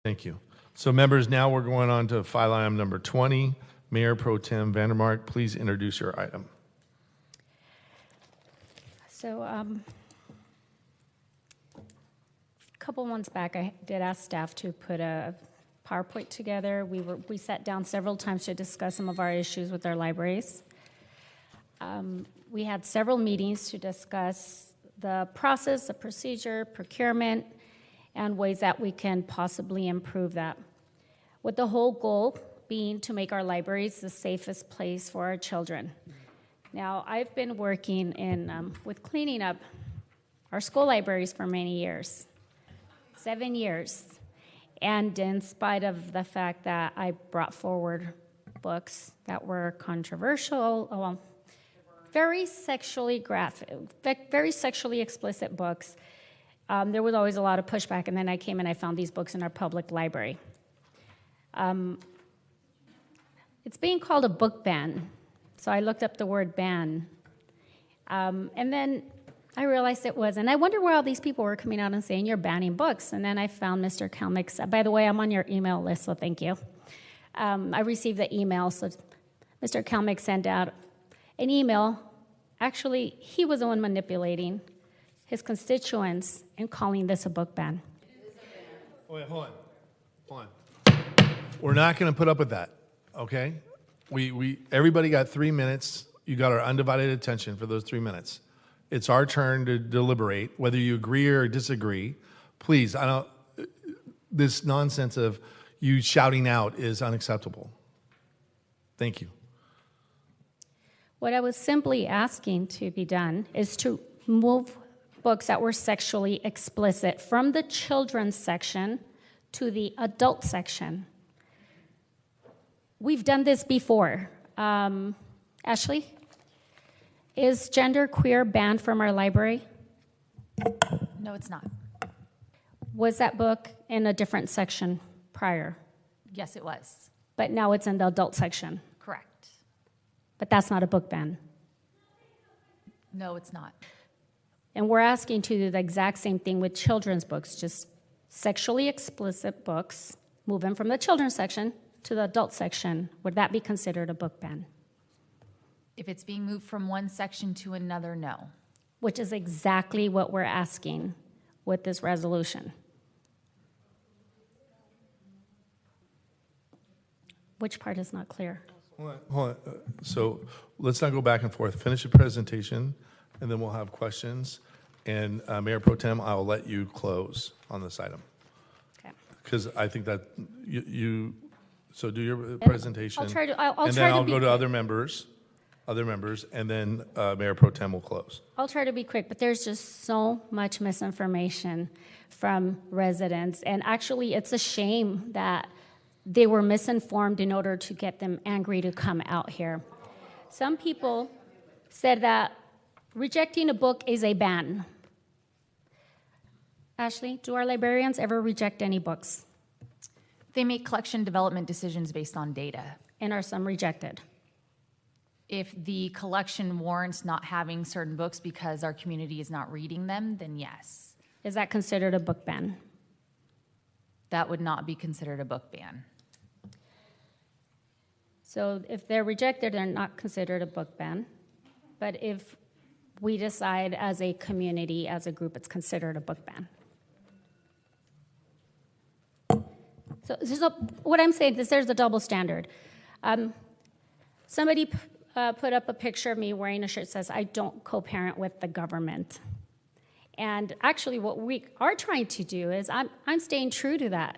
Thank you. So members, now we're going on to file item number 20. Mayor Pro Tem Vandermark, please introduce your item. So a couple months back, I did ask staff to put a PowerPoint together. We sat down several times to discuss some of our issues with our libraries. We had several meetings to discuss the process, the procedure, procurement, and ways that we can possibly improve that, with the whole goal being to make our libraries the safest place for our children. Now, I've been working with cleaning up our school libraries for many years, 7 years. And in spite of the fact that I brought forward books that were controversial, very sexually graphic, very sexually explicit books, there was always a lot of pushback, and then I came and I found these books in our public library. It's being called a book ban, so I looked up the word ban, and then I realized it was, and I wonder where all these people were coming out and saying, you're banning books, and then I found Mr. Kalmick's, by the way, I'm on your email list, so thank you. I received the email, so Mr. Kalmick sent out an email. Actually, he was the one manipulating his constituents and calling this a book ban. Wait, hold on. We're not going to put up with that, okay? Everybody got 3 minutes. You got our undivided attention for those 3 minutes. It's our turn to deliberate, whether you agree or disagree. Please, this nonsense of you shouting out is unacceptable. Thank you. What I was simply asking to be done is to move books that were sexually explicit from the children's section to the adult section. We've done this before. Ashley, is genderqueer banned from our library? No, it's not. Was that book in a different section prior? Yes, it was. But now it's in the adult section? Correct. But that's not a book ban? No, it's not. And we're asking to do the exact same thing with children's books, just sexually explicit books, move them from the children's section to the adult section. Would that be considered a book ban? If it's being moved from one section to another, no. Which is exactly what we're asking with this resolution. Which part is not clear? Hold on. So let's not go back and forth. Finish the presentation, and then we'll have questions. And Mayor Pro Tem, I'll let you close on this item. Okay. Because I think that so do your presentation. I'll try to. And then I'll go to other members, and then Mayor Pro Tem will close. I'll try to be quick, but there's just so much misinformation from residents. And actually, it's a shame that they were misinformed in order to get them angry to come out here. Some people said that rejecting a book is a ban. Ashley, do our librarians ever reject any books? They make collection development decisions based on data. And are some rejected? If the collection warrants not having certain books because our community is not reading them, then yes. Is that considered a book ban? That would not be considered a book ban. So if they're rejected, they're not considered a book ban. But if we decide as a community, as a group, it's considered a book ban. So what I'm saying is there's a double standard. Somebody put up a picture of me wearing a shirt that says, I don't co-parent with the government. And actually what we are trying to do is I'm staying true to that.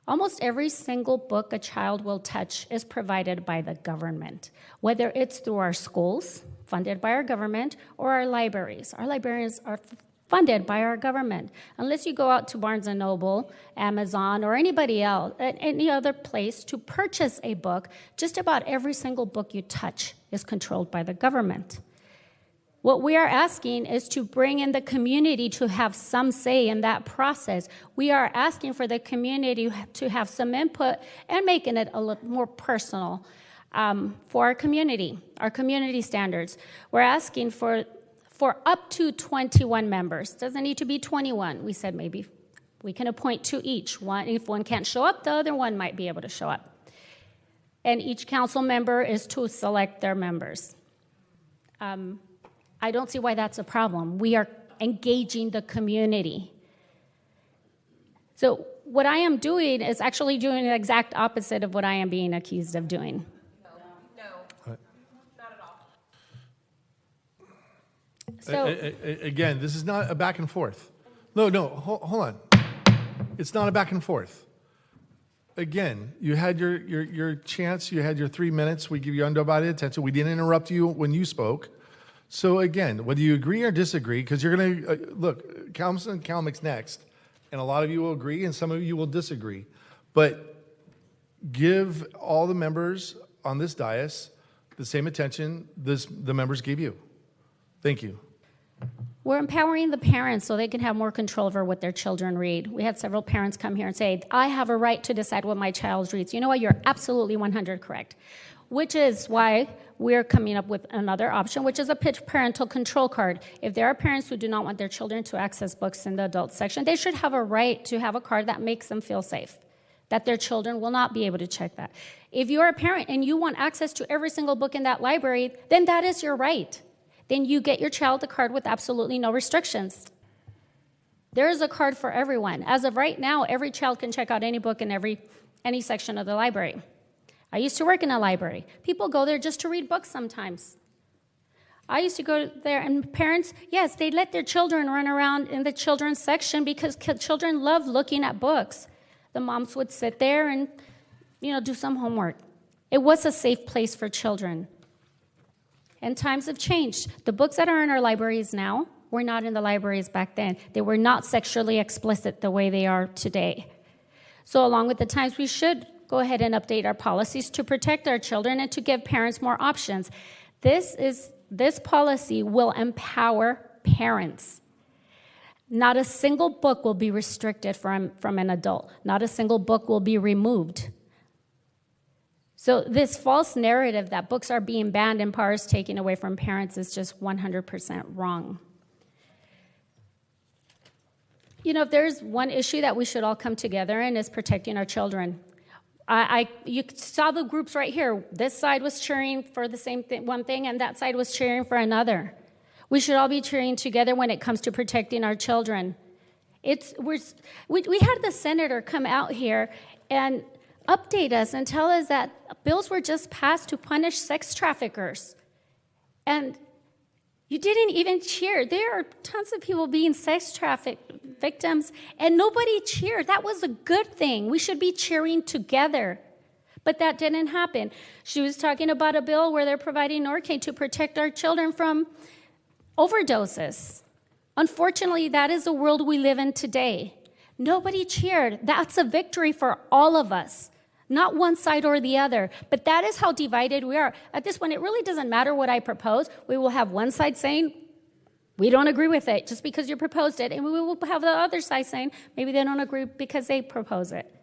Almost every single book a child will touch is provided by the government, whether it's through our schools, funded by our government, or our libraries. Our librarians are funded by our government. Unless you go out to Barnes & Noble, Amazon, or anybody else, any other place to purchase a book, just about every single book you touch is controlled by the government. What we are asking is to bring in the community to have some say in that process. We are asking for the community to have some input and making it a little more personal for our community standards. We're asking for up to 21 members. Doesn't need to be 21. We said maybe We can appoint two each. One, if one can't show up, the other one might be able to show up. And each council member is to select their members. I don't see why that's a problem. We are engaging the community. So what I am doing is actually doing the exact opposite of what I am being accused of doing. No, not at all. So Again, this is not a back and forth. No, hold on. It's not a back and forth. Again, you had your chance. You had your 3 minutes. We give you undivided attention. We didn't interrupt you when you spoke. So again, whether you agree or disagree, because you're going to, look, Councilman Kalmick's next, and a lot of you will agree and some of you will disagree. But give all the members on this dais the same attention the members gave you. Thank you. we're empowering the parents so they can have more control over what their children read. We had several parents come here and say, I have a right to decide what my child reads. You know what? You're absolutely 100 correct. Which is why we're coming up with another option, which is a parental control card. If there are parents who do not want their children to access books in the adult section, they should have a right to have a card that makes them feel safe, that their children will not be able to check that. If you're a parent and you want access to every single book in that library, then that is your right. Then you get your child the card with absolutely no restrictions. There is a card for everyone. As of right now, every child can check out any book in any section of the library. I used to work in a library. People go there just to read books sometimes. I used to go there, and parents, yes, they let their children run around in the children's section because children love looking at books. The moms would sit there and, do some homework. It was a safe place for children. And times have changed. The books that are in our libraries now were not in the libraries back then. They were not sexually explicit the way they are today. So along with the times, we should go ahead and update our policies to protect our children and to give parents more options. This policy will empower parents. Not a single book will be restricted from an adult. Not a single book will be removed. So this false narrative that books are being banned and powers taken away from parents is just 100% wrong. If there's one issue that we should all come together in is protecting our children. You saw the groups right here. This side was cheering for the same one thing, and that side was cheering for another. We should all be cheering together when it comes to protecting our children. We had the senator come out here and update us and tell us that bills were just passed to punish sex traffickers. And you didn't even cheer. There are tons of people being sex trafficked victims, and nobody cheered. That was a good thing. We should be cheering together. But that didn't happen. She was talking about a bill where they're providing Norcaine to protect our children from overdoses. Unfortunately, that is the world we live in today. Nobody cheered. That's a victory for all of us, not one side or the other. But that is how divided we are. At this point, it really doesn't matter what I propose. We will have one side saying, we don't agree with it just because you proposed it. And we will have the other side saying, maybe they don't agree because they propose it.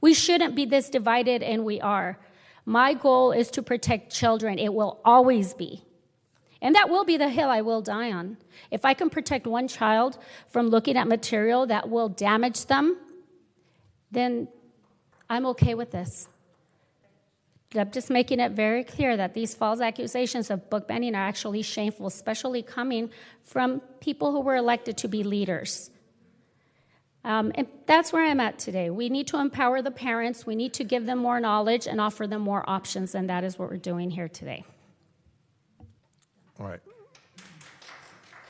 We shouldn't be this divided, and we are. My goal is to protect children. It will always be. And that will be the hill I will die on. If I can protect one child from looking at material that will damage them, then I'm okay with this. I'm just making it very clear that these false accusations of book banning are actually shameful, especially coming from people who were elected to be leaders. And that's where I'm at today. We need to empower the parents. We need to give them more knowledge and offer them more options, and that is what we're doing here today. All right.